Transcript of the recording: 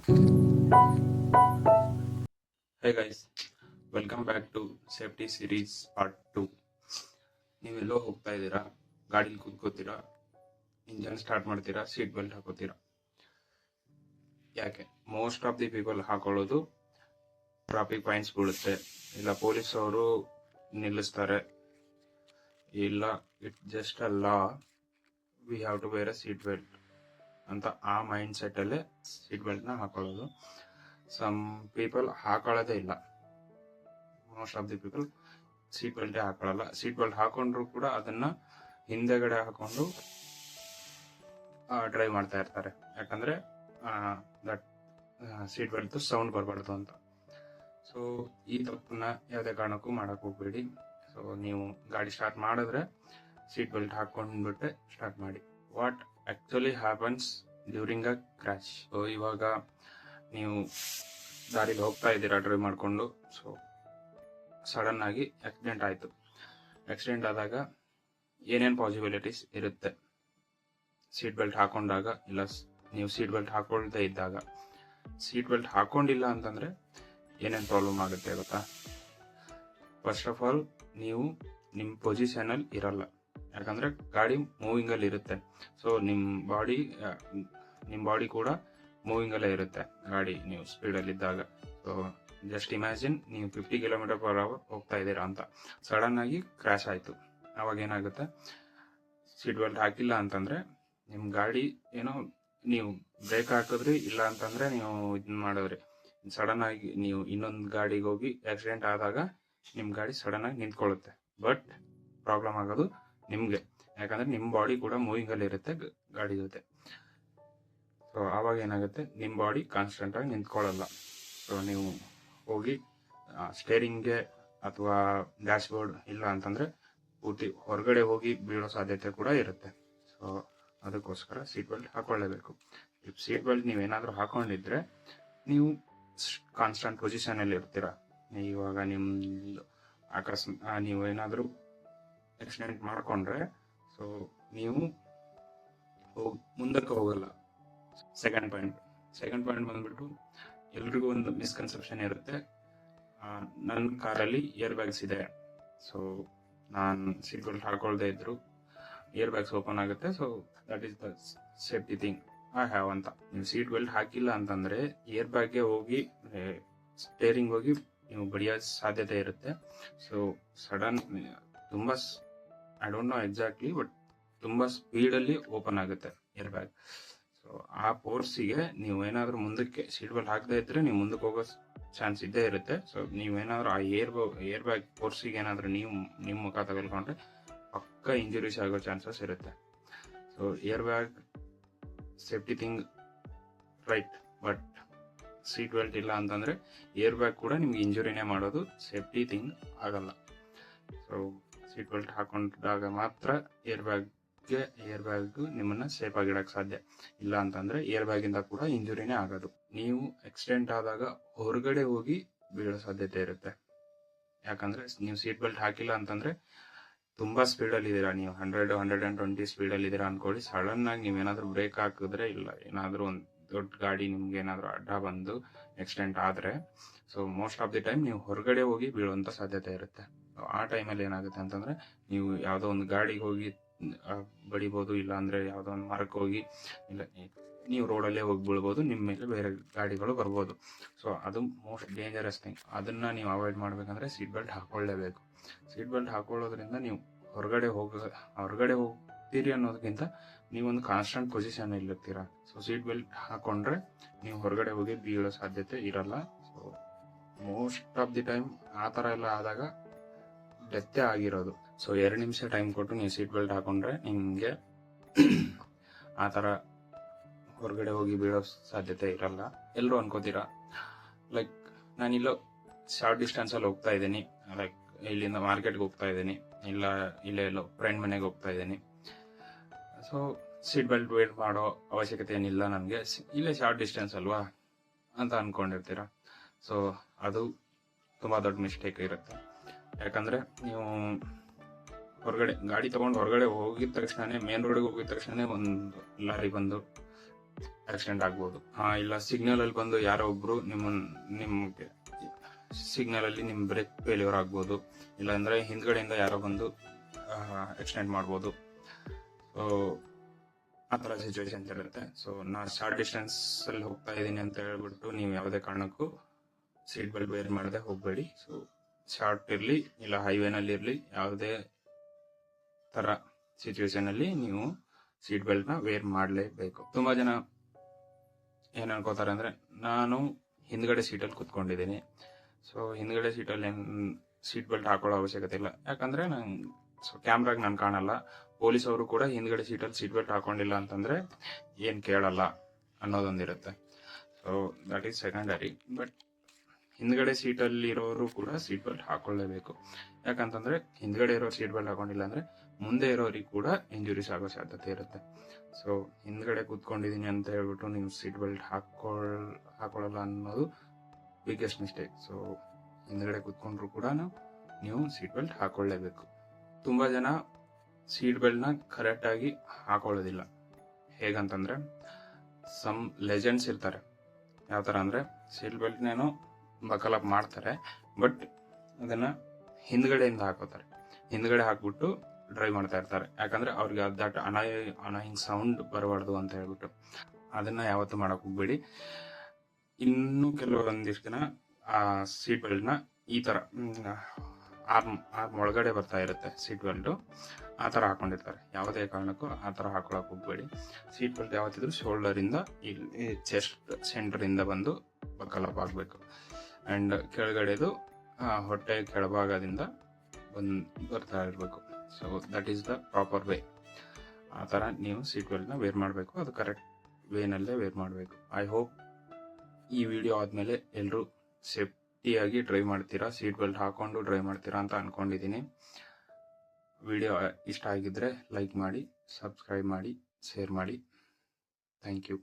Hey guys, welcome back to safety series part 2. ನೀವೆಲ್ಲೋ ಹೋಗ್ತಾ ಇದ್ದೀರಾ, ಗಾಡಿಲಿ ಕೂತ್ಕೋತೀರಾ, ಇಂಜನ್ ಸ್ಟಾರ್ಟ್ ಮಾಡ್ತೀರಾ, ಸೀಟ್ ಬೆಲ್ಟ್ ಹಾಕೋತೀರಾ. ಯಾಕೆ ಮೋಸ್ಟ್ ಆಫ್ ದಿ ಪೀಪಲ್ ಹಾಕೊಳ್ಳೋದು ಟ್ರಾಫಿಕ್ ಫೈನ್ಸ್ ಬೀಳುತ್ತೆ, ಇಲ್ಲ ಪೊಲೀಸ್ ಅವರು ನಿಲ್ಲಿಸ್ತಾರೆ, ಇಲ್ಲ it just a law, we have to wear a seat belt ಅಂತ ಆ ಮೈಂಡ್ ಸೆಟ್ಟಲ್ಲೇ ಸೀಟ್ ಬೆಲ್ಟ್ನ ಹಾಕೊಳ್ಳೋದು. ಸಮ್ ಪೀಪಲ್ ಹಾಕೊಳ್ಳೋದೇ ಇಲ್ಲ. Most of the people seat ಬೆಲ್ಟೇ ಹಾಕೊಳ್ಳಲ್ಲ. ಸೀಟ್ ಬೆಲ್ಟ್ ಹಾಕೊಂಡ್ರು ಕೂಡ ಅದನ್ನ ಹಿಂದೆಗಡೆ ಹಾಕೊಂಡು ಡ್ರೈವ್ ಮಾಡ್ತಾ ಇರ್ತಾರೆ. ಯಾಕಂದ್ರೆ ದಟ್ ಸೀಟ್ ಬೆಲ್ಟ್ ಸೌಂಡ್ ಬರಬಾರ್ದು ಅಂತ. ಸೊ ಈ ತಪ್ಪನ್ನ ಯಾವುದೇ ಕಾರಣಕ್ಕೂ ಮಾಡಕ್ ಹೋಗ್ಬೇಡಿ. ಸೊ ನೀವು ಗಾಡಿ ಸ್ಟಾರ್ಟ್ ಮಾಡಿದ್ರೆ ಸೀಟ್ ಬೆಲ್ಟ್ ಹಾಕೊಂಡ್ಬಿಟ್ಟೆ ಸ್ಟಾರ್ಟ್ ಮಾಡಿ. What actually happens during a crash. So ಇವಾಗ ನೀವು ದಾರಿಲಿ ಹೋಗ್ತಾ ಇದ್ದೀರಾ ಡ್ರೈವ್ ಮಾಡಿಕೊಂಡು, ಸೊ ಸಡನ್ ಆಗಿ ಆಕ್ಸಿಡೆಂಟ್ ಆಯಿತು. ಆಕ್ಸಿಡೆಂಟ್ ಆದಾಗ ಏನೇನು ಪಾಸಿಬಿಲಿಟೀಸ್ ಇರುತ್ತೆ ಸೀಟ್ ಬೆಲ್ಟ್ ಹಾಕೊಂಡಾಗ, ಇಲ್ಲ ನೀವು ಸೀಟ್ ಬೆಲ್ಟ್ ಹಾಕೊಳ್ದೇ ಇದ್ದಾಗ. ಸೀಟ್ ಬೆಲ್ಟ್ ಹಾಕೊಂಡಿಲ್ಲ ಅಂತಂದ್ರೆ ಏನೇನು ಪ್ರಾಬ್ಲಮ್ ಆಗುತ್ತೆ ಗೊತ್ತಾ? ಫಸ್ಟ್ ಆಫ್ ಆಲ್, ನೀವು ನಿಮ್ಮ ಪೊಸಿಷನಲ್ಲಿ ಇರಲ್ಲ, ಯಾಕಂದ್ರೆ ಗಾಡಿ ಮೂವಿಂಗ್ ಅಲ್ಲಿ ಇರುತ್ತೆ. ಸೊ ನಿಮ್ಮ ಬಾಡಿ ಕೂಡ ಮೂವಿಂಗ್ ಅಲ್ಲೇ ಇರುತ್ತೆ ಗಾಡಿ ನೀವು ಸ್ಪೀಡಲ್ಲಿ ಇದ್ದಾಗ. ಸೊ ಜಸ್ಟ್ ಇಮ್ಯಾಜಿನ್, ನೀವು 50 km/h ಹೋಗ್ತಾ ಇದ್ದೀರಾ ಅಂತ ಸಡನ್ ಆಗಿ ಕ್ರ್ಯಾಶ್ ಆಯಿತು. ಅವಾಗ ಏನಾಗುತ್ತೆ, ಸೀಟ್ ಬೆಲ್ಟ್ ಹಾಕಿಲ್ಲ ಅಂತಂದ್ರೆ ನಿಮ್ಮ ಗಾಡಿ ಏನೋ ನೀವು ಬ್ರೇಕ್ ಹಾಕಿದ್ರಿ, ಇಲ್ಲ ಅಂತಂದ್ರೆ ನೀವು ಇದನ್ನ ಮಾಡಿದ್ರಿ, ಸಡನ್ ಆಗಿ ನೀವು ಇನ್ನೊಂದು ಗಾಡಿಗೆ ಹೋಗಿ ಆಕ್ಸಿಡೆಂಟ್ ಆದಾಗ ನಿಮ್ಮ ಗಾಡಿ ಸಡನ್ ಆಗಿ ನಿಂತ್ಕೊಳ್ಳುತ್ತೆ. ಬಟ್ ಪ್ರಾಬ್ಲಮ್ ಆಗೋದು ನಿಮ್ಗೆ, ಯಾಕಂದ್ರೆ ನಿಮ್ಮ ಬಾಡಿ ಕೂಡ ಮೂವಿಂಗ್ ಅಲ್ಲಿ ಇರುತ್ತೆ ಗಾಡಿ ಜೊತೆ. ಸೊ ಆವಾಗ ಏನಾಗುತ್ತೆ, ನಿಮ್ಮ ಬಾಡಿ ಕಾನ್ಸ್ಟೆಂಟ್ ಆಗಿ ನಿಂತ್ಕೊಳ್ಳಲ್ಲ. ಸೊ ನೀವು ಹೋಗಿ ಸ್ಟೇರಿಂಗ್ಗೆ ಅಥವಾ ಡ್ಯಾಶ್ ಬೋರ್ಡ್ ಇಲ್ಲ ಅಂತಂದ್ರೆ ಪೂರ್ತಿ ಹೊರಗಡೆ ಹೋಗಿ ಬೀಳೋ ಸಾಧ್ಯತೆ ಕೂಡ ಇರುತ್ತೆ. ಸೊ ಅದಕ್ಕೋಸ್ಕರ ಸೀಟ್ ಬೆಲ್ಟ್ ಹಾಕೊಳ್ಳೇಬೇಕು. ಇಫ್ ಸೀಟ್ ಬೆಲ್ಟ್ ನೀವೇನಾದ್ರೂ ಹಾಕೊಂಡಿದ್ರೆ ನೀವು ಕಾನ್ಸ್ಟೆಂಟ್ ಪೊಸಿಷನ್ ಅಲ್ಲಿ ಇರ್ತೀರ. ಇವಾಗ ನಿಮ್ದು ನೀವು ಏನಾದ್ರೂ ಆಕ್ಸಿಡೆಂಟ್ ಮಾಡ್ಕೊಂಡ್ರೆ, ಸೊ ನೀವು ಮುಂದಕ್ಕೆ ಹೋಗಲ್ಲ. ಸೆಕೆಂಡ್ ಪಾಯಿಂಟ್ ಬಂದ್ಬಿಟ್ಟು, ಎಲ್ರಿಗೂ ಒಂದು ಮಿಸ್ಕನ್ಸೆಪ್ಷನ್ ಇರುತ್ತೆ, ನನ್ನ ಕಾರಲ್ಲಿ ಏರ್ ಬ್ಯಾಗ್ಸ್ ಇದೆ, ಸೊ ನಾನು ಸೀಟ್ ಬೆಲ್ಟ್ ಹಾಕೊಳ್ದೇ ಇದ್ರು ಏರ್ ಬ್ಯಾಗ್ಸ್ ಓಪನ್ ಆಗುತ್ತೆ, so that is the safety thing I have ಅಂತ. ನೀವು ಸೀಟ್ ಬೆಲ್ಟ್ ಹಾಕಿಲ್ಲ ಅಂತಂದ್ರೆ ಏರ್ ಬ್ಯಾಗ್ಗೆ ಹೋಗಿ ಸ್ಟೇರಿಂಗ್ ಹೋಗಿ ನೀವು ಬಡಿಯೋ ಸಾಧ್ಯತೆ ಇರುತ್ತೆ. ಸೊ ಸಡನ್ ತುಂಬಾ, I don't know exactly, but ತುಂಬಾ ಸ್ಪೀಡಲ್ಲಿ ಓಪನ್ ಆಗುತ್ತೆ ಏರ್ ಬ್ಯಾಗ್. ಸೊ ಆ ಫೋರ್ಸಿಗೆ ನೀವು ಏನಾದ್ರೂ ಮುಂದಕ್ಕೆ ಸೀಟ್ ಬೆಲ್ಟ್ ಹಾಕದೇ ಇದ್ರೆ ನೀವು ಮುಂದಕ್ಕೆ ಹೋಗೋ ಚಾನ್ಸ್ ಇದ್ದೇ ಇರುತ್ತೆ. ಸೊ ನೀವೇನಾದ್ರೂ ಆ ಏರ್ ಬ್ಯಾಗ್ ಫೋರ್ಸಿಗೆ ಏನಾದ್ರೂ ನಿಮ್ಮ ಮುಖ ತಗೊಳ್ಕೊಂಡ್ರೆ ಪಕ್ಕ ಇಂಜುರೀಸ್ ಆಗೋ ಚಾನ್ಸಸ್ ಇರುತ್ತೆ. So air bag safety thing right, but seat belt ಇಲ್ಲ ಅಂತಂದ್ರೆ ಏರ್ ಬ್ಯಾಗ್ ಕೂಡ ನಿಮ್ಗೆ ಇಂಜುರಿನೇ ಮಾಡೋದು, ಸೇಫ್ಟಿ ಥಿಂಗ್ ಆಗಲ್ಲ. ಸೊ ಸೀಟ್ ಬೆಲ್ಟ್ ಹಾಕೊಂಡಾಗ ಮಾತ್ರ ಏರ್ ಬ್ಯಾಗ್ ನಿಮ್ಮನ್ನ ಸೇಫ್ ಆಗಿಡಕ್ ಸಾಧ್ಯ. ಇಲ್ಲ ಅಂತಂದ್ರೆ ಏರ್ ಬ್ಯಾಗ್ ಇಂದ ಕೂಡ ಇಂಜುರಿನೇ ಆಗೋದು. ನೀವು ಆಕ್ಸಿಡೆಂಟ್ ಆದಾಗ ಹೊರಗಡೆ ಹೋಗಿ ಬೀಳೋ ಸಾಧ್ಯತೆ ಇರುತ್ತೆ. ಯಾಕಂದ್ರೆ ನೀವು ಸೀಟ್ ಬೆಲ್ಟ್ ಹಾಕಿಲ್ಲ ಅಂತಂದ್ರೆ ತುಂಬಾ ಸ್ಪೀಡಲ್ಲಿ ಇದ್ದೀರಾ, ನೀವು 100-120 ಸ್ಪೀಡಲ್ಲಿ ಇದ್ದೀರಾ ಅನ್ಕೊಳ್ಳಿ. ಸಡನ್ ಆಗಿ ನೀವೇನಾದ್ರೂ ಬ್ರೇಕ್ ಹಾಕಿದ್ರೆ, ಇಲ್ಲ ಏನಾದ್ರೂ ಒಂದು ದೊಡ್ಡ ಗಾಡಿ ನಿಮ್ಗೆ ಏನಾದ್ರೂ ಅಡ್ಡ ಬಂದು ಆಕ್ಸಿಡೆಂಟ್ ಆದ್ರೆ, so most of the time ನೀವು ಹೊರಗಡೆ ಹೋಗಿ ಬೀಳುವಂತ ಸಾಧ್ಯತೆ ಇರುತ್ತೆ. ಆ ಟೈಮಲ್ಲಿ ಏನಾಗುತ್ತೆ ಅಂತಂದ್ರೆ, ನೀವು ಯಾವ್ದೋ ಒಂದು ಗಾಡಿಗೆ ಹೋಗಿ ಬಡಿಬಹುದು, ಇಲ್ಲ ಅಂದ್ರೆ ಯಾವ್ದೋ ಒಂದು ಮರಕ್ಕೆ ಹೋಗಿ, ಇಲ್ಲ ನೀವು ರೋಡಲ್ಲೇ ಹೋಗಿ ಬೀಳ್ಬೋದು, ನಿಮ್ಮ ಮೇಲೆ ಬೇರೆ ಗಾಡಿಗಳು ಬರ್ಬೋದು. ಸೊ ಅದು ಮೋಸ್ಟ್ ಡೇಂಜರಸ್ ಥಿಂಗ್. ಅದನ್ನ ನೀವು ಅವಾಯ್ಡ್ ಮಾಡ್ಬೇಕಂದ್ರೆ ಸೀಟ್ ಬೆಲ್ಟ್ ಹಾಕೊಳ್ಳೇಬೇಕು. ಸೀಟ್ ಬೆಲ್ಟ್ ಹಾಕೊಳ್ಳೋದ್ರಿಂದ ನೀವು ಹೊರಗಡೆ ಹೋಗ್ತೀರಿ ಅನ್ನೋದಕ್ಕಿಂತ ನೀವೊಂದು ಕಾನ್ಸ್ಟೆಂಟ್ ಪೊಸಿಷನ್ ಇರ್ತೀರಾ. ಸೊ ಸೀಟ್ ಬೆಲ್ಟ್ ಹಾಕೊಂಡ್ರೆ ನೀವು ಹೊರಗಡೆ ಹೋಗಿ ಬೀಳೋ ಸಾಧ್ಯತೆ ಇರಲ್ಲ. So most of the time ಆ ತರ ಎಲ್ಲ ಆದಾಗ ಡೆತ್ತೇ ಆಗಿರೋದು. ಸೊ 2 ನಿಮಿಷ ಟೈಮ್ ಕೊಟ್ಟು ನೀವು ಸೀಟ್ ಬೆಲ್ಟ್ ಹಾಕೊಂಡ್ರೆ ನಿಮ್ಗೆ ಆ ತರ ಹೊರಗಡೆ ಹೋಗಿ ಬೀಳೋ ಸಾಧ್ಯತೆ ಇರಲ್ಲ. ಎಲ್ಲರೂ ಅನ್ಕೋತೀರಾ, ಲೈಕ್ ನಾನಿಲ್ಲೋ ಶಾರ್ಟ್ ಡಿಸ್ಟೆನ್ಸ್ ಅಲ್ಲಿ ಹೋಗ್ತಾ ಇದ್ದೀನಿ, ಲೈಕ್ ಇಲ್ಲಿಂದ ಮಾರ್ಕೆಟ್ಗೆ ಹೋಗ್ತಾ ಇದ್ದೀನಿ, ಇಲ್ಲ ಎಲ್ಲೋ ಫ್ರೆಂಡ್ ಮನೆಗೆ ಹೋಗ್ತಾ ಇದ್ದೀನಿ, ಸೊ ಸೀಟ್ ಬೆಲ್ಟ್ ವೇರ್ ಮಾಡೋ ಅವಶ್ಯಕತೆ ಏನಿಲ್ಲ ನನಗೆ, ಇಲ್ಲೇ ಶಾರ್ಟ್ ಡಿಸ್ಟೆನ್ಸ್ ಅಲ್ವಾ ಅಂತ ಅನ್ಕೊಂಡಿರ್ತೀರಾ. ಸೊ ಅದು ತುಂಬಾ ದೊಡ್ಡ ಮಿಸ್ಟೇಕ್ ಇರುತ್ತೆ. ಯಾಕಂದ್ರೆ ನೀವು ಗಾಡಿ ತಗೊಂಡು ಹೊರಗಡೆ ಹೋಗಿದ ತಕ್ಷಣ, ಮೇನ್ ರೋಡ್ಗೆ ಹೋಗಿದ ತಕ್ಷಣ ಒಂದು ಲಾರಿ ಬಂದು ಆಕ್ಸಿಡೆಂಟ್ ಆಗ್ಬೋದು. ಇಲ್ಲ ಸಿಗ್ನಲ್ ಅಲ್ಲಿ ಬಂದು ಯಾರೋ ಒಬ್ರು ನಿಮ್ಗೆ ಸಿಗ್ನಲ್ ಅಲ್ಲಿ ನಿಮ್ ಬ್ರೇಕ್ ಫೇಲ್ಯೂರ್ ಆಗ್ಬೋದು, ಇಲ್ಲಾಂದ್ರೆ ಹಿಂದ್ಗಡೆಯಿಂದ ಯಾರೋ ಬಂದು ಆಕ್ಸಿಡೆಂಟ್ ಮಾಡ್ಬೋದು. ಸೊ ಆ ಥರ ಸಿಚುವೇಶನ್ಸ್ ಇರುತ್ತೆ. ಸೊ ನಾ ಶಾರ್ಟ್ ಡಿಸ್ಟೆನ್ಸ್ ಅಲ್ಲಿ ಹೋಗ್ತಾ ಇದ್ದೀನಿ ಅಂತ ಹೇಳ್ಬಿಟ್ಟು ನೀವು ಯಾವುದೇ ಕಾರಣಕ್ಕೂ ಸೀಟ್ ಬೆಲ್ಟ್ ವೇರ್ ಮಾಡದೆ ಹೋಗಬೇಡಿ. ಸೊ ಶಾರ್ಟ್ ಇರಲಿ ಇಲ್ಲ ಹೈವೇನಲ್ಲಿ ಇರಲಿ, ಯಾವುದೇ ಥರ ಸಿಚುವೇಶನ್ ಅಲ್ಲಿ ನೀವು ಸೀಟ್ ಬೆಲ್ಟ್ನ ವೇರ್ ಮಾಡಲೇಬೇಕು. ತುಂಬಾ ಜನ ಏನ್ ಅನ್ಕೋತಾರೆ ಅಂದ್ರೆ, ನಾನು ಹಿಂದ್ಗಡೆ ಸೀಟಲ್ಲಿ ಕುತ್ಕೊಂಡಿದ್ದೀನಿ, ಸೊ ಹಿಂದ್ಗಡೆ ಸೀಟಲ್ಲಿ ಸೀಟ್ ಬೆಲ್ಟ್ ಹಾಕೊಳ್ಳೋ ಅವಶ್ಯಕತೆ ಇಲ್ಲ, ಯಾಕಂದ್ರೆ ಕ್ಯಾಮ್ರಾಗ ನಾನು ಕಾಣಲ್ಲ, ಪೊಲೀಸ್ ಅವರು ಕೂಡ ಹಿಂದ್ಗಡೆ ಸೀಟಲ್ಲಿ ಸೀಟ್ ಬೆಲ್ಟ್ ಹಾಕೊಂಡಿಲ್ಲ ಅಂತಂದ್ರೆ ಏನ್ ಕೇಳಲ್ಲ ಅನ್ನೋದೊಂದಿರುತ್ತೆ. So that is secondary. But ಹಿಂದ್ಗಡೆ ಸೀಟಲ್ಲಿ ಇರೋರು ಕೂಡ ಸೀಟ್ ಬೆಲ್ಟ್ ಹಾಕೊಳ್ಳೇಬೇಕು. ಯಾಕಂತಂದ್ರೆ ಹಿಂದ್ಗಡೆ ಇರೋ ಸೀಟ್ ಬೆಲ್ಟ್ ಹಾಕೊಂಡಿಲ್ಲ ಅಂದ್ರೆ ಮುಂದೆ ಇರೋರಿಗೆ ಕೂಡ ಇಂಜುರೀಸ್ ಆಗೋ ಸಾಧ್ಯತೆ ಇರುತ್ತೆ. ಸೊ ಹಿಂದ್ಗಡೆ ಕೂತ್ಕೊಂಡಿದ್ದೀನಿ ಅಂತ ಹೇಳ್ಬಿಟ್ಟು ನೀವು ಸೀಟ್ ಬೆಲ್ಟ್ ಹಾಕೊಳ್ಳಲ್ಲ ಅನ್ನೋದು ಬಿಗ್ಗೆಸ್ಟ್ ಮಿಸ್ಟೇಕ್. ಸೊ ಹಿಂದ್ಗಡೆ ಕೂತ್ಕೊಂಡ್ರು ಕೂಡ ನೀವು ಸೀಟ್ ಬೆಲ್ಟ್ ಹಾಕೊಳ್ಳೇಬೇಕು. ತುಂಬಾ ಜನ ಸೀಟ್ ಬೆಲ್ಟ್ನ ಕರೆಕ್ಟ್ ಆಗಿ ಹಾಕೊಳ್ಳೋದಿಲ್ಲ. ಹೇಗಂತಂದ್ರೆ, ಸಮ್ ಲೆಜೆಂಡ್ಸ್ ಇರ್ತಾರೆ. ಯಾವ ತರ ಅಂದ್ರೆ, ಸೀಟ್ ಬೆಲ್ಟ್ನೇನೋ ಬಕಲ್ ಅಪ್ ಮಾಡ್ತಾರೆ, ಬಟ್ ಅದನ್ನ ಹಿಂದ್ಗಡೆಯಿಂದ ಹಾಕೋತಾರೆ. ಹಿಂದ್ಗಡೆ ಹಾಕ್ಬಿಟ್ಟು ಡ್ರೈವ್ ಮಾಡ್ತಾ ಇರ್ತಾರೆ, ಯಾಕಂದ್ರೆ ಅವ್ರಿಗೆ ದಟ್ ಅನಾಯಿಂಗ್ ಸೌಂಡ್ ಬರಬಾರ್ದು ಅಂತ ಹೇಳ್ಬಿಟ್ಟು. ಅದನ್ನ ಯಾವತ್ತೂ ಮಾಡಕ್ ಹೋಗ್ಬೇಡಿ. ಇನ್ನು ಕೆಲವೊಂದಿಷ್ಟು ಜನ ಆ ಸೀಟ್ ಬೆಲ್ಟ್ ನ ಈ ತರ ಆರ್ಮ್ ಒಳಗಡೆ ಬರ್ತಾ ಇರುತ್ತೆ ಸೀಟ್ ಬೆಲ್ಟ್, ಆ ತರ ಹಾಕೊಂಡಿರ್ತಾರೆ. ಯಾವುದೇ ಕಾರಣಕ್ಕೂ ಆ ತರ ಹಾಕೊಳಕ್ ಹೋಗ್ಬೇಡಿ. ಸೀಟ್ ಬೆಲ್ಟ್ ಯಾವತ್ತಿದ್ರು ಶೋಲ್ಡರ್ ಇಂದ ಇಲ್ಲಿ ಚೆಸ್ಟ್ ಸೆಂಟರ್ ಇಂದ ಬಂದು ಬಕಲ್ ಅಪ್ ಆಗ್ಬೇಕು. ಅಂಡ್ ಕೆಳಗಡೆದು ಹೊಟ್ಟೆ ಕೆಳಭಾಗದಿಂದ ಬರ್ತಾ ಇರಬೇಕು. So that is the proper way. ಆ ಥರ ನೀವು ಸೀಟ್ ಬೆಲ್ಟ್ನ ವೇರ್ ಮಾಡಬೇಕು. ಅದು ಕರೆಕ್ಟ್ ವೇನಲ್ಲೇ ವೇರ್ ಮಾಡಬೇಕು. ಐ ಹೋಪ್ ಈ ವಿಡಿಯೋ ಆದಮೇಲೆ ಎಲ್ಲರೂ ಸೇಫ್ಟಿಯಾಗಿ ಡ್ರೈವ್ ಮಾಡ್ತೀರಾ, ಸೀಟ್ ಬೆಲ್ಟ್ ಹಾಕೊಂಡು ಡ್ರೈವ್ ಮಾಡ್ತೀರಾ ಅಂತ ಅನ್ಕೊಂಡಿದ್ದೀನಿ. ವಿಡಿಯೋ ಇಷ್ಟ ಆಗಿದ್ರೆ ಲೈಕ್ ಮಾಡಿ, ಸಬ್ಸ್ಕ್ರೈಬ್ ಮಾಡಿ, ಶೇರ್ ಮಾಡಿ. Thank you.